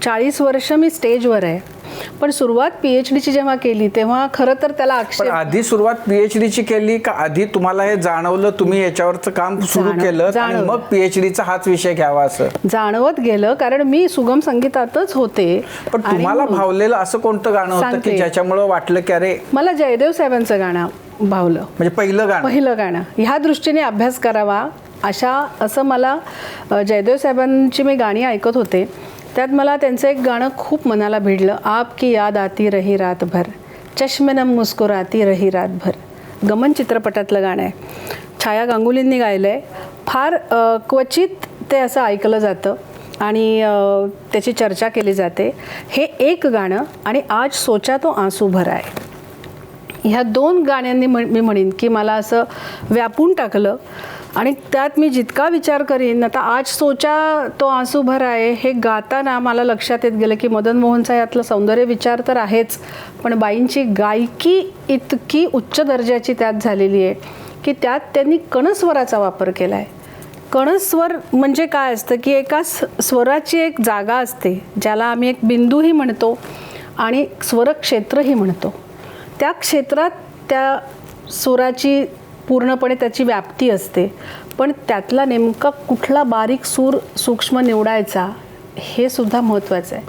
40 वर्ष मी स्टेजवर आहे, पण सुरुवात PhDची जेव्हा केली तेव्हा खरं तर त्याला पण आक्षेप आधी सुरुवात PhDची केली का आधी तुम्हाला हे जाणवलं, तुम्ही याच्यावरचं काम सुरू केलं आणि मग PhDचा हाच विषय घ्यावा असं जाणवत गेलं? कारण मी सुगम संगीतातच होते. पण तुम्हाला भावलेलं असं कोणतं गाणं होतं की ज्याच्यामुळे वाटलं की अरे? मला जयदेव साहेबांचं गाणं भावलं, म्हणजे पहिलं गाणं ह्या दृष्टीने अभ्यास करावा असं मला जयदेव साहेबांची मी गाणी ऐकत होते, त्यात मला त्यांचं एक गाणं खूप मनाला भिडलं. आपकी याद आती रही रात भर, चष्मेनम मुस्कुराती रही रात भर. गमन चित्रपटातलं गाणं आहे, छाया गांगुलींनी गायलं आहे. फार क्वचित ते असं ऐकलं जातं आणि त्याची चर्चा केली जाते. हे एक गाणं आणि आज सोचा तो आंसू भरा आहे, ह्या 2 गाण्यांनी मी म्हणेन की मला असं व्यापून टाकलं. आणि त्यात मी जितका विचार करीन, आता आज सोचा तो आंसू भरा आहे हे गाताना मला लक्षात येत गेलं की मदन मोहनचा यातलं सौंदर्य विचार तर आहेच, पण बाईंची गायकी इतकी उच्च दर्जाची त्यात झालेली आहे की त्यात त्यांनी कणस्वराचा वापर केला आहे. कणस्वर म्हणजे काय असतं की एका स्वराची एक जागा असते ज्याला आम्ही एक बिंदूही म्हणतो आणि स्वरक्षेत्रही म्हणतो. त्या क्षेत्रात त्या सुराची पूर्णपणे त्याची व्याप्ती असते, पण त्यातला नेमका कुठला बारीक सूर सूक्ष्म निवडायचा हे सुद्धा महत्त्वाचं आहे.